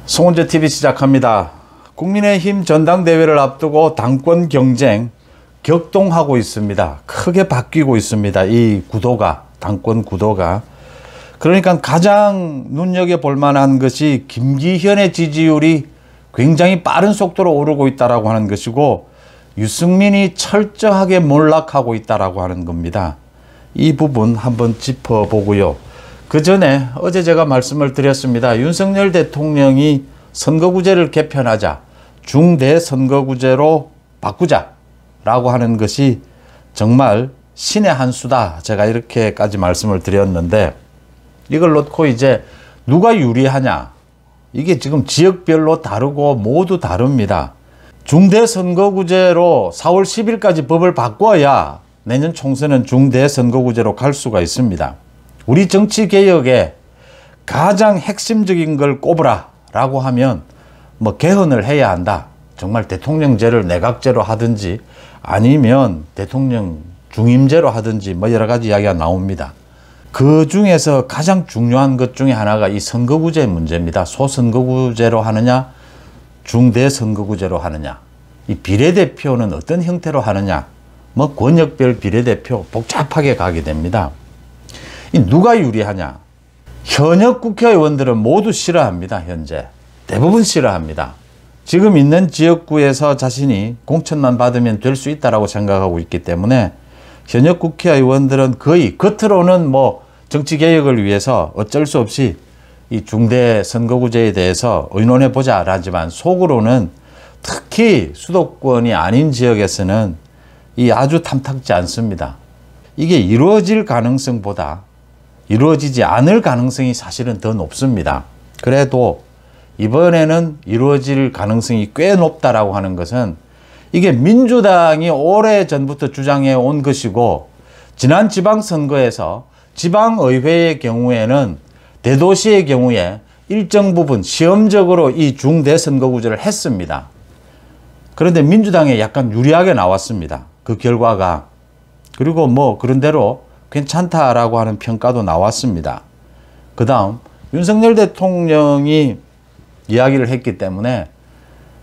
송은재TV 시작합니다. 국민의힘 전당대회를 앞두고 당권 경쟁 격동하고 있습니다. 크게 바뀌고 있습니다. 이 구도가, 당권 구도가. 그러니까 가장 눈여겨볼 만한 것이 김기현의 지지율이 굉장히 빠른 속도로 오르고 있다라고 하는 것이고, 유승민이 철저하게 몰락하고 있다라고 하는 겁니다. 이 부분 한번 짚어보고요. 그 전에 어제 제가 말씀을 드렸습니다. 윤석열 대통령이 선거구제를 개편하자, 중대선거구제로 바꾸자라고 하는 것이 정말 신의 한 수다. 제가 이렇게까지 말씀을 드렸는데, 이걸 놓고 이제 누가 유리하냐? 이게 지금 지역별로 다르고 모두 다릅니다. 중대선거구제로 4월 10일까지 법을 바꿔야 내년 총선은 중대선거구제로 갈 수가 있습니다. 우리 정치개혁에 가장 핵심적인 걸 꼽으라 라고 하면 뭐 개헌을 해야 한다. 정말 대통령제를 내각제로 하든지 아니면 대통령 중임제로 하든지 뭐 여러 가지 이야기가 나옵니다. 그 중에서 가장 중요한 것 중에 하나가 이 선거구제 문제입니다. 소선거구제로 하느냐, 중대선거구제로 하느냐, 이 비례대표는 어떤 형태로 하느냐, 뭐 권역별 비례대표 복잡하게 가게 됩니다. 이 누가 유리하냐? 현역 국회의원들은 모두 싫어합니다. 현재 대부분 싫어합니다. 지금 있는 지역구에서 자신이 공천만 받으면 될 수 있다라고 생각하고 있기 때문에 현역 국회의원들은 거의 겉으로는 뭐 정치개혁을 위해서 어쩔 수 없이 이 중대선거구제에 대해서 의논해 보자라지만, 속으로는 특히 수도권이 아닌 지역에서는 이 아주 탐탁지 않습니다. 이게 이루어질 가능성보다 이루어지지 않을 가능성이 사실은 더 높습니다. 그래도 이번에는 이루어질 가능성이 꽤 높다라고 하는 것은, 이게 민주당이 오래전부터 주장해 온 것이고, 지난 지방선거에서 지방의회의 경우에는 대도시의 경우에 일정 부분 시험적으로 이 중대선거구제를 했습니다. 그런데 민주당에 약간 유리하게 나왔습니다. 그 결과가. 그리고 뭐 그런 대로 괜찮다라고 하는 평가도 나왔습니다. 그 다음 윤석열 대통령이 이야기를 했기 때문에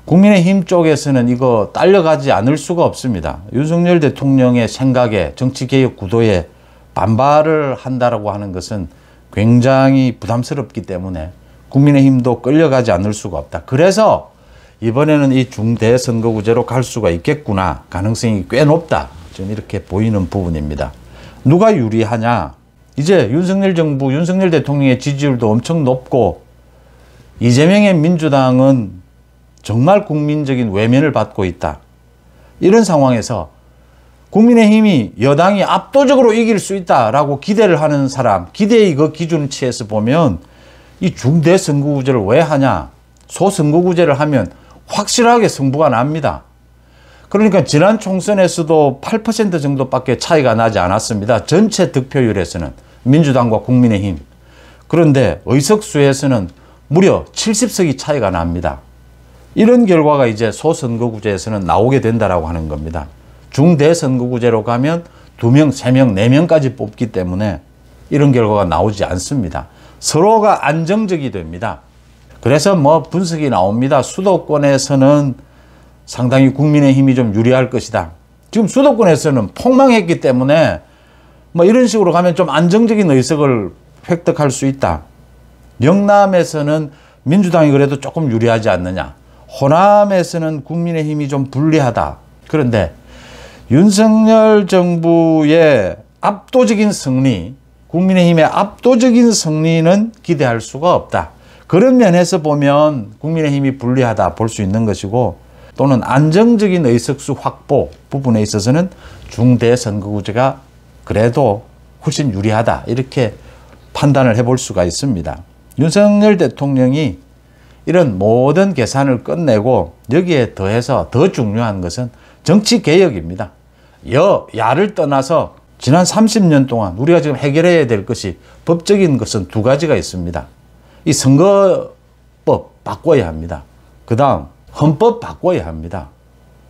국민의힘 쪽에서는 이거 딸려가지 않을 수가 없습니다. 윤석열 대통령의 생각에, 정치개혁 구도에 반발을 한다라고 하는 것은 굉장히 부담스럽기 때문에 국민의힘도 끌려가지 않을 수가 없다. 그래서 이번에는 이 중대선거구제로 갈 수가 있겠구나, 가능성이 꽤 높다, 지금 이렇게 보이는 부분입니다. 누가 유리하냐? 이제 윤석열 정부, 윤석열 대통령의 지지율도 엄청 높고, 이재명의 민주당은 정말 국민적인 외면을 받고 있다. 이런 상황에서 국민의힘이 여당이 압도적으로 이길 수 있다라고 기대를 하는 사람, 기대의 그 기준치에서 보면 이 중대선거구제를 왜 하냐? 소선거구제를 하면 확실하게 승부가 납니다. 그러니까 지난 총선에서도 8% 정도밖에 차이가 나지 않았습니다. 전체 득표율에서는 민주당과 국민의힘. 그런데 의석수에서는 무려 70석이 차이가 납니다. 이런 결과가 이제 소선거구제에서는 나오게 된다라고 하는 겁니다. 중대선거구제로 가면 2명, 3명, 4명까지 뽑기 때문에 이런 결과가 나오지 않습니다. 서로가 안정적이 됩니다. 그래서 뭐 분석이 나옵니다. 수도권에서는 상당히 국민의힘이 좀 유리할 것이다. 지금 수도권에서는 폭망했기 때문에 뭐 이런 식으로 가면 좀 안정적인 의석을 획득할 수 있다. 영남에서는 민주당이 그래도 조금 유리하지 않느냐. 호남에서는 국민의힘이 좀 불리하다. 그런데 윤석열 정부의 압도적인 승리, 국민의힘의 압도적인 승리는 기대할 수가 없다. 그런 면에서 보면 국민의힘이 불리하다 볼 수 있는 것이고, 또는 안정적인 의석수 확보 부분에 있어서는 중대선거구제가 그래도 훨씬 유리하다, 이렇게 판단을 해볼 수가 있습니다. 윤석열 대통령이 이런 모든 계산을 끝내고 여기에 더해서 더 중요한 것은 정치개혁입니다. 야를 떠나서 지난 30년 동안 우리가 지금 해결해야 될 것이, 법적인 것은 2가지가 있습니다. 이 선거법 바꿔야 합니다. 그 다음 헌법 바꿔야 합니다.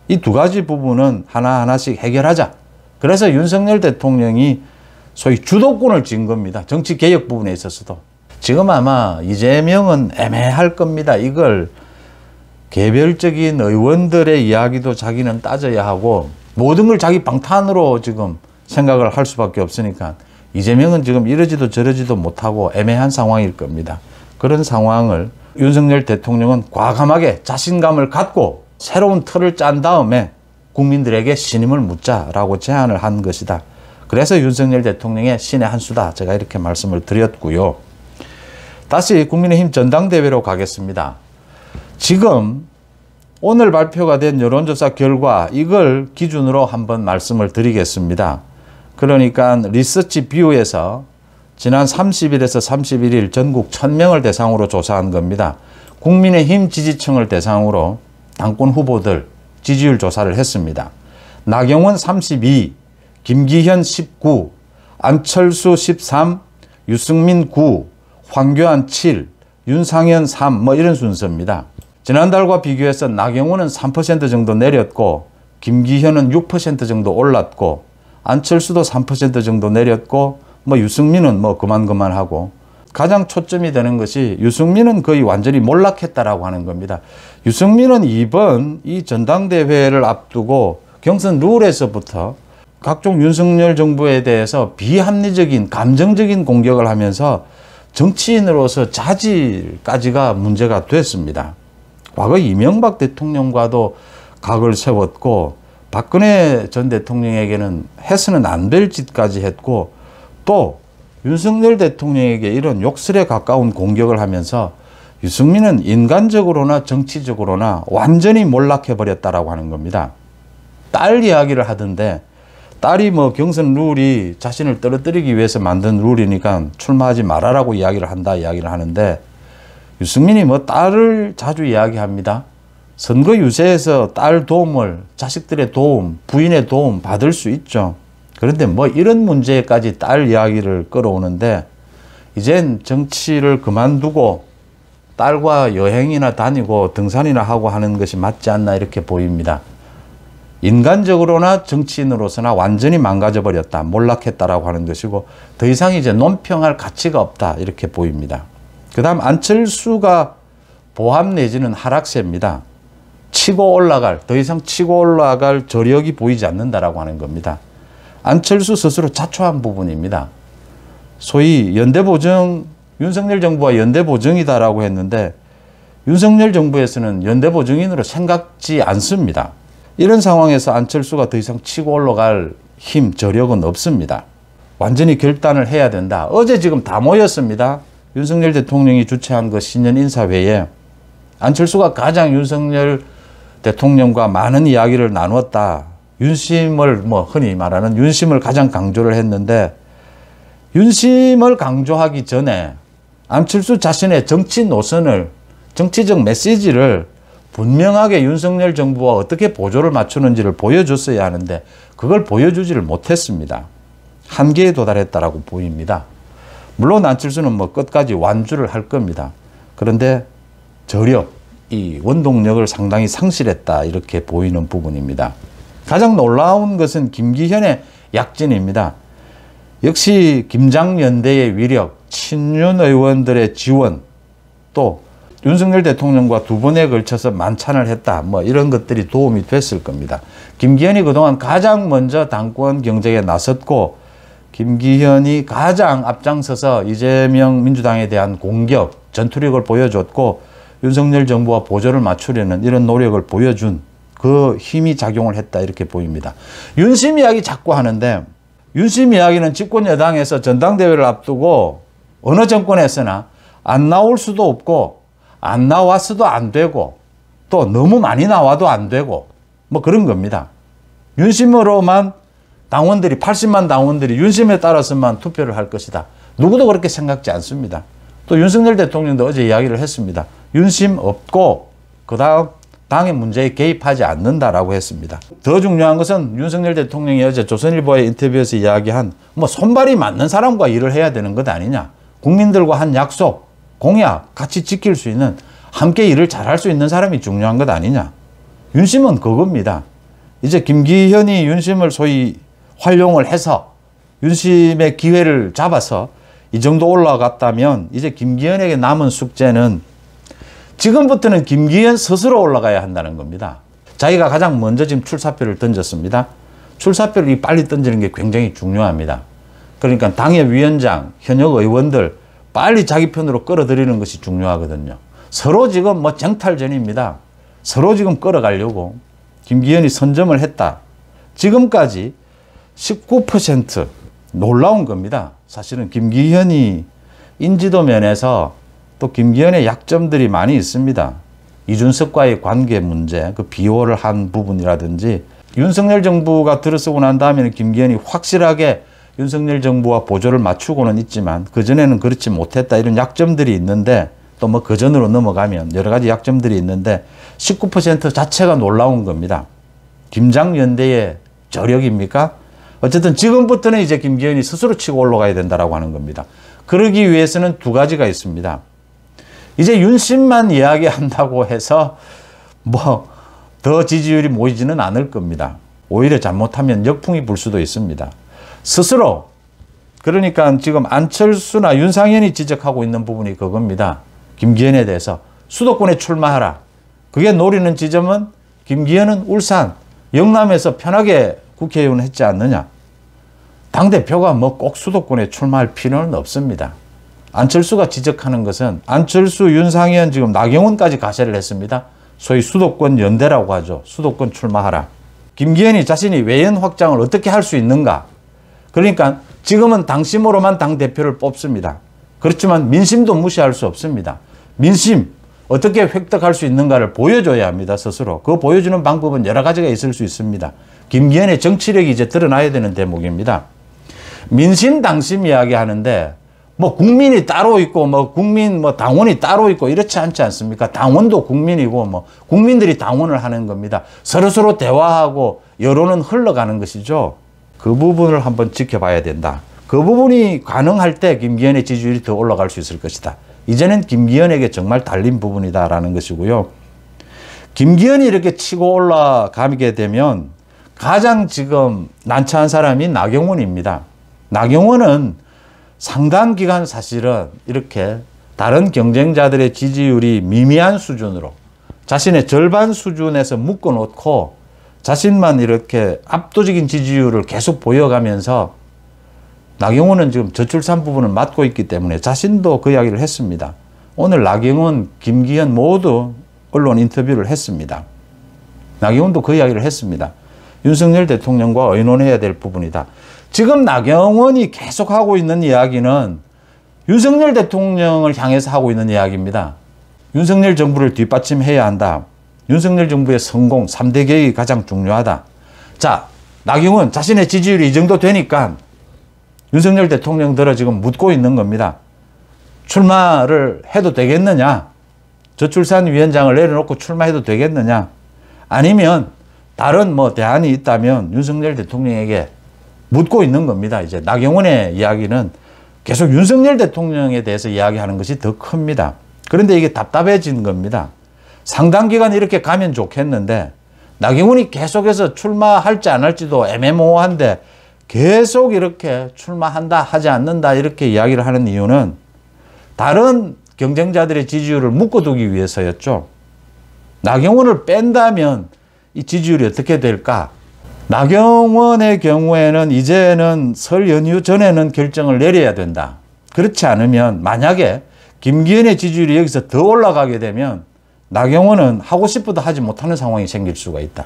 이 2가지 부분은 하나하나씩 해결하자. 그래서 윤석열 대통령이 소위 주도권을 쥔 겁니다. 정치개혁 부분에 있어서도. 지금 아마 이재명은 애매할 겁니다. 이걸 개별적인 의원들의 이야기도 자기는 따져야 하고 모든 걸 자기 방탄으로 지금 생각을 할 수밖에 없으니까 이재명은 지금 이러지도 저러지도 못하고 애매한 상황일 겁니다. 그런 상황을 윤석열 대통령은 과감하게 자신감을 갖고 새로운 틀을 짠 다음에 국민들에게 신임을 묻자라고 제안을 한 것이다. 그래서 윤석열 대통령의 신의 한 수다. 제가 이렇게 말씀을 드렸고요. 다시 국민의힘 전당대회로 가겠습니다. 지금 오늘 발표가 된 여론조사 결과 이걸 기준으로 한번 말씀을 드리겠습니다. 그러니까 리서치 뷰에서 지난 30일에서 31일 전국 1000명을 대상으로 조사한 겁니다. 국민의힘 지지층을 대상으로 당권 후보들 지지율 조사를 했습니다. 나경원 32, 김기현 19, 안철수 13, 유승민 9, 황교안 7, 윤상현 3 뭐 이런 순서입니다. 지난달과 비교해서 나경원은 3% 정도 내렸고 김기현은 6% 정도 올랐고 안철수도 3% 정도 내렸고 뭐 유승민은 뭐 그만하고 가장 초점이 되는 것이 유승민은 거의 완전히 몰락했다라고 하는 겁니다. 유승민은 이번 이 전당대회를 앞두고 경선 룰에서부터 각종 윤석열 정부에 대해서 비합리적인 감정적인 공격을 하면서 정치인으로서 자질까지가 문제가 됐습니다. 과거 이명박 대통령과도 각을 세웠고 박근혜 전 대통령에게는 해서는 안 될 짓까지 했고 또 윤석열 대통령에게 이런 욕설에 가까운 공격을 하면서 유승민은 인간적으로나 정치적으로나 완전히 몰락해버렸다라고 하는 겁니다. 딸 이야기를 하던데 딸이 뭐 경선 룰이 자신을 떨어뜨리기 위해서 만든 룰이니까 출마하지 말아라고 이야기를 하는데 유승민이 뭐 딸을 자주 이야기합니다. 선거 유세에서 딸 도움을, 자식들의 도움, 부인의 도움 받을 수 있죠. 그런데 뭐 이런 문제까지 딸 이야기를 끌어오는데 이젠 정치를 그만두고 딸과 여행이나 다니고 등산이나 하고 하는 것이 맞지 않나 이렇게 보입니다. 인간적으로나 정치인으로서나 완전히 망가져버렸다, 몰락했다라고 하는 것이고 더 이상 이제 논평할 가치가 없다 이렇게 보입니다. 그 다음 안철수가 보합 내지는 하락세입니다. 더 이상 치고 올라갈 저력이 보이지 않는다라고 하는 겁니다. 안철수 스스로 자초한 부분입니다. 소위 연대보정, 윤석열 정부와 연대보정이다라고 했는데 윤석열 정부에서는 연대보정인으로 생각지 않습니다. 이런 상황에서 안철수가 더 이상 치고 올라갈 힘, 저력은 없습니다. 완전히 결단을 해야 된다. 어제 지금 다 모였습니다. 윤석열 대통령이 주최한 그 신년 인사회에 안철수가 가장 윤석열 대통령과 많은 이야기를 나눴다. 윤심을 뭐 흔히 말하는 윤심을 가장 강조를 했는데 윤심을 강조하기 전에 안철수 자신의 정치 노선을, 정치적 메시지를 분명하게 윤석열 정부와 어떻게 보조를 맞추는지를 보여줬어야 하는데 그걸 보여주지를 못했습니다. 한계에 도달했다라고 보입니다. 물론 안철수는 뭐 끝까지 완주를 할 겁니다. 그런데 저력, 이 원동력을 상당히 상실했다 이렇게 보이는 부분입니다. 가장 놀라운 것은 김기현의 약진입니다. 역시 김장연대의 위력, 친윤 의원들의 지원, 또 윤석열 대통령과 두 번에 걸쳐서 만찬을 했다. 뭐 이런 것들이 도움이 됐을 겁니다. 김기현이 그동안 가장 먼저 당권 경쟁에 나섰고 김기현이 가장 앞장서서 이재명 민주당에 대한 공격, 전투력을 보여줬고 윤석열 정부와 보조를 맞추려는 이런 노력을 보여준 그 힘이 작용을 했다 이렇게 보입니다. 윤심 이야기 자꾸 하는데 윤심 이야기는 집권 여당에서 전당대회를 앞두고 어느 정권에서나 안 나올 수도 없고 안 나왔어도 안 되고 또 너무 많이 나와도 안 되고 뭐 그런 겁니다. 윤심으로만 당원들이 80만 당원들이 윤심에 따라서만 투표를 할 것이다. 누구도 그렇게 생각지 않습니다. 또 윤석열 대통령도 어제 이야기를 했습니다. 윤심 없고 그다음 당의 문제에 개입하지 않는다라고 했습니다. 더 중요한 것은 윤석열 대통령이 어제 조선일보의 인터뷰에서 이야기한 뭐 손발이 맞는 사람과 일을 해야 되는 것 아니냐. 국민들과 한 약속, 공약 같이 지킬 수 있는 함께 일을 잘할 수 있는 사람이 중요한 것 아니냐. 윤심은 그겁니다. 이제 김기현이 윤심을 소위 활용을 해서 윤심의 기회를 잡아서 이 정도 올라갔다면 이제 김기현에게 남은 숙제는 지금부터는 김기현 스스로 올라가야 한다는 겁니다. 자기가 가장 먼저 지금 출사표를 던졌습니다. 출사표를 빨리 던지는 게 굉장히 중요합니다. 그러니까 당의 위원장, 현역 의원들 빨리 자기 편으로 끌어들이는 것이 중요하거든요. 서로 지금 뭐 쟁탈전입니다. 서로 지금 끌어가려고 김기현이 선점을 했다. 지금까지 19% 놀라운 겁니다. 사실은 김기현이 인지도 면에서 또 김기현의 약점들이 많이 있습니다. 이준석과의 관계 문제, 그 비호를 한 부분이라든지 윤석열 정부가 들어서고 난 다음에는 김기현이 확실하게 윤석열 정부와 보조를 맞추고는 있지만 그전에는 그렇지 못했다 이런 약점들이 있는데 또 뭐 그전으로 넘어가면 여러 가지 약점들이 있는데 19% 자체가 놀라운 겁니다. 김장연대의 저력입니까? 어쨌든 지금부터는 이제 김기현이 스스로 치고 올라가야 된다라고 하는 겁니다. 그러기 위해서는 두 가지가 있습니다. 이제 윤심만 이야기한다고 해서 뭐 더 지지율이 모이지는 않을 겁니다. 오히려 잘못하면 역풍이 불 수도 있습니다. 스스로 그러니까 지금 안철수나 윤상현이 지적하고 있는 부분이 그겁니다. 김기현에 대해서 수도권에 출마하라. 그게 노리는 지점은 김기현은 울산, 영남에서 편하게 국회의원 했지 않느냐. 당대표가 뭐 꼭 수도권에 출마할 필요는 없습니다. 안철수가 지적하는 것은 안철수, 윤상현, 지금 나경원까지 가세를 했습니다. 소위 수도권 연대라고 하죠. 수도권 출마하라. 김기현이 자신이 외연 확장을 어떻게 할 수 있는가. 그러니까 지금은 당심으로만 당대표를 뽑습니다. 그렇지만 민심도 무시할 수 없습니다. 민심 어떻게 획득할 수 있는가를 보여줘야 합니다. 스스로. 그 보여주는 방법은 여러 가지가 있을 수 있습니다. 김기현의 정치력이 이제 드러나야 되는 대목입니다. 민심 당심 이야기 하는데 뭐 국민이 따로 있고 뭐 국민 뭐 당원이 따로 있고 이렇지 않지 않습니까? 당원도 국민이고 뭐 국민들이 당원을 하는 겁니다. 서로서로 대화하고 여론은 흘러가는 것이죠. 그 부분을 한번 지켜봐야 된다. 그 부분이 가능할 때 김기현의 지지율이 더 올라갈 수 있을 것이다. 이제는 김기현에게 정말 달린 부분이다라는 것이고요. 김기현이 이렇게 치고 올라가게 되면 가장 지금 난처한 사람이 나경원입니다. 나경원은 상당 기간 사실은 이렇게 다른 경쟁자들의 지지율이 미미한 수준으로 자신의 절반 수준에서 묶어놓고 자신만 이렇게 압도적인 지지율을 계속 보여가면서 나경원은 지금 저출산 부분을 맡고 있기 때문에 자신도 그 이야기를 했습니다. 오늘 나경원, 김기현 모두 언론 인터뷰를 했습니다. 나경원도 그 이야기를 했습니다. 윤석열 대통령과 의논해야 될 부분이다. 지금 나경원이 계속하고 있는 이야기는 윤석열 대통령을 향해서 하고 있는 이야기입니다. 윤석열 정부를 뒷받침해야 한다. 윤석열 정부의 성공, 3대 계획이 가장 중요하다. 자, 나경원 자신의 지지율이 이 정도 되니까 윤석열 대통령들은 지금 묻고 있는 겁니다. 출마를 해도 되겠느냐? 저출산위원장을 내려놓고 출마해도 되겠느냐? 아니면 다른 뭐 대안이 있다면 윤석열 대통령에게 묻고 있는 겁니다. 이제 나경원의 이야기는 계속 윤석열 대통령에 대해서 이야기하는 것이 더 큽니다. 그런데 이게 답답해진 겁니다. 상당 기간 이렇게 가면 좋겠는데 나경원이 계속해서 출마할지 안 할지도 애매모호한데 계속 이렇게 출마한다 하지 않는다 이렇게 이야기를 하는 이유는 다른 경쟁자들의 지지율을 묶어두기 위해서였죠. 나경원을 뺀다면 이 지지율이 어떻게 될까? 나경원의 경우에는 이제는 설 연휴 전에는 결정을 내려야 된다. 그렇지 않으면 만약에 김기현의 지지율이 여기서 더 올라가게 되면 나경원은 하고 싶어도 하지 못하는 상황이 생길 수가 있다.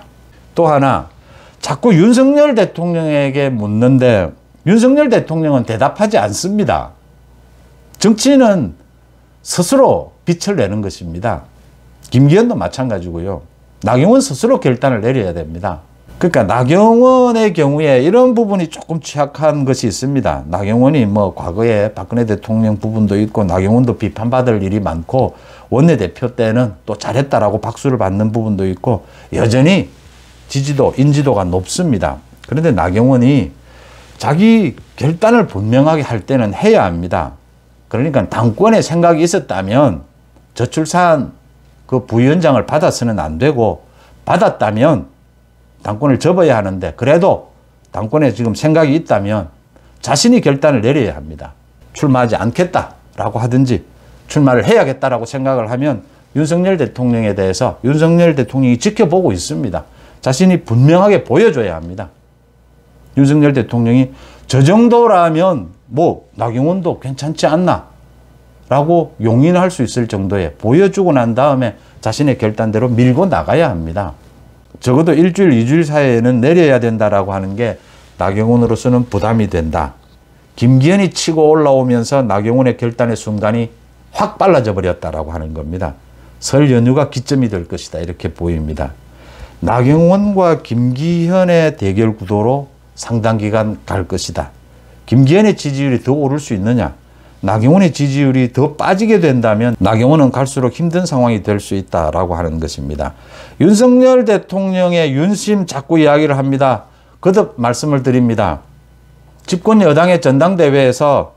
또 하나, 자꾸 윤석열 대통령에게 묻는데 윤석열 대통령은 대답하지 않습니다. 정치인은 스스로 빛을 내는 것입니다. 김기현도 마찬가지고요. 나경원 스스로 결단을 내려야 됩니다. 그러니까 나경원의 경우에 이런 부분이 조금 취약한 것이 있습니다. 나경원이 뭐 과거에 박근혜 대통령 부분도 있고 나경원도 비판받을 일이 많고 원내대표 때는 또 잘했다라고 박수를 받는 부분도 있고 여전히 지지도, 인지도가 높습니다. 그런데 나경원이 자기 결단을 분명하게 할 때는 해야 합니다. 그러니까 당권에 생각이 있었다면 저출산 그 부위원장을 받아서는 안 되고 받았다면 당권을 접어야 하는데 그래도 당권에 지금 생각이 있다면 자신이 결단을 내려야 합니다. 출마하지 않겠다라고 하든지 출마를 해야겠다라고 생각을 하면 윤석열 대통령에 대해서 윤석열 대통령이 지켜보고 있습니다. 자신이 분명하게 보여줘야 합니다. 윤석열 대통령이 저 정도라면 뭐 나경원도 괜찮지 않나 라고 용인할 수 있을 정도에 보여주고 난 다음에 자신의 결단대로 밀고 나가야 합니다. 적어도 일주일, 2주일 사이에는 내려야 된다라고 하는 게 나경원으로서는 부담이 된다. 김기현이 치고 올라오면서 나경원의 결단의 순간이 확 빨라져 버렸다라고 하는 겁니다. 설 연휴가 기점이 될 것이다 이렇게 보입니다. 나경원과 김기현의 대결 구도로 상당 기간 갈 것이다. 김기현의 지지율이 더 오를 수 있느냐? 나경원의 지지율이 더 빠지게 된다면 나경원은 갈수록 힘든 상황이 될 수 있다라고 하는 것입니다. 윤석열 대통령의 윤심 자꾸 이야기를 합니다. 거듭 말씀을 드립니다. 집권 여당의 전당대회에서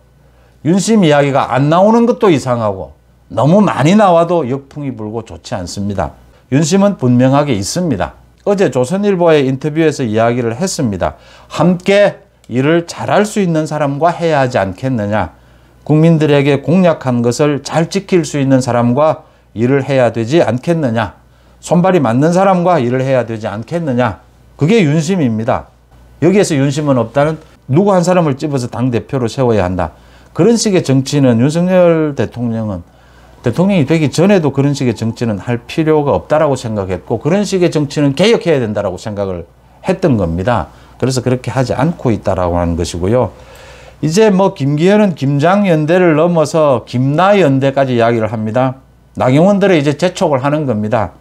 윤심 이야기가 안 나오는 것도 이상하고 너무 많이 나와도 역풍이 불고 좋지 않습니다. 윤심은 분명하게 있습니다. 어제 조선일보의 인터뷰에서 이야기를 했습니다. 함께 일을 잘할 수 있는 사람과 해야 하지 않겠느냐. 국민들에게 공약한 것을 잘 지킬 수 있는 사람과 일을 해야 되지 않겠느냐. 손발이 맞는 사람과 일을 해야 되지 않겠느냐. 그게 윤심입니다. 여기에서 윤심은 없다는 누구 한 사람을 집어서 당대표로 세워야 한다. 그런 식의 정치는 윤석열 대통령이 되기 전에도 그런 식의 정치는 할 필요가 없다라고 생각했고 그런 식의 정치는 개혁해야 된다라고 생각을 했던 겁니다. 그래서 그렇게 하지 않고 있다라고 하는 것이고요. 이제 뭐 김기현은 김장연대를 넘어서 김나연대까지 이야기를 합니다. 나경원들의 이제 재촉을 하는 겁니다.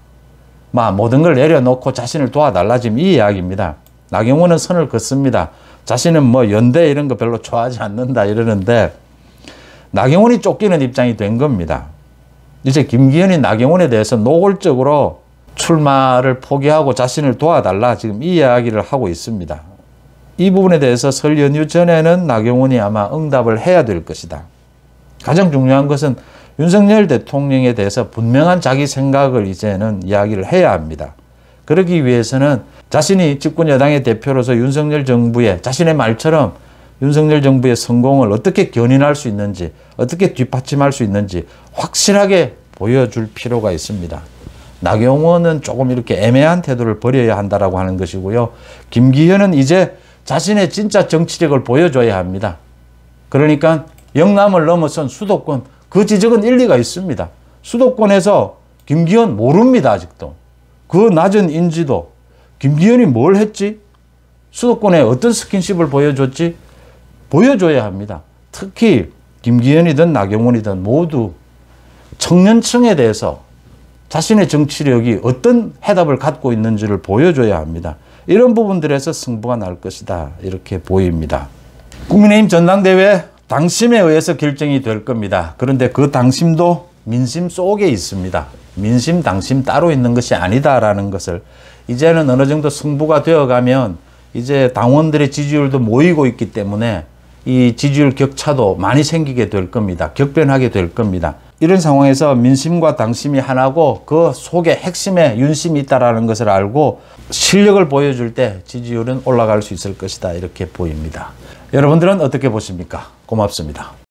모든 걸 내려놓고 자신을 도와달라 지금 이 이야기입니다. 나경원은 선을 긋습니다. 자신은 뭐 연대 이런 거 별로 좋아하지 않는다 이러는데 나경원이 쫓기는 입장이 된 겁니다. 이제 김기현이 나경원에 대해서 노골적으로 출마를 포기하고 자신을 도와달라 지금 이 이야기를 하고 있습니다. 이 부분에 대해서 설 연휴 전에는 나경원이 아마 응답을 해야 될 것이다. 가장 중요한 것은 윤석열 대통령에 대해서 분명한 자기 생각을 이제는 이야기를 해야 합니다. 그러기 위해서는 자신이 집권 여당의 대표로서 윤석열 정부의 자신의 말처럼 윤석열 정부의 성공을 어떻게 견인할 수 있는지 어떻게 뒷받침할 수 있는지 확실하게 보여줄 필요가 있습니다. 나경원은 조금 이렇게 애매한 태도를 버려야 한다라고 하는 것이고요. 김기현은 이제 자신의 진짜 정치력을 보여줘야 합니다. 그러니까 영남을 넘어선 수도권 그 지적은 일리가 있습니다. 수도권에서 김기현 모릅니다. 아직도. 그 낮은 인지도 김기현이 뭘 했지? 수도권에 어떤 스킨십을 보여줬지? 보여줘야 합니다. 특히 김기현이든 나경원이든 모두 청년층에 대해서 자신의 정치력이 어떤 해답을 갖고 있는지를 보여줘야 합니다. 이런 부분들에서 승부가 날 것이다 이렇게 보입니다. 국민의힘 전당대회 당심에 의해서 결정이 될 겁니다. 그런데 그 당심도 민심 속에 있습니다. 민심, 당심 따로 있는 것이 아니다라는 것을 이제는 어느 정도 승부가 되어가면 이제 당원들의 지지율도 모이고 있기 때문에 이 지지율 격차도 많이 생기게 될 겁니다. 격변하게 될 겁니다. 이런 상황에서 민심과 당심이 하나고 그 속에 핵심에 윤심이 있다는 것을 알고 실력을 보여줄 때 지지율은 올라갈 수 있을 것이다 이렇게 보입니다. 여러분들은 어떻게 보십니까? 고맙습니다.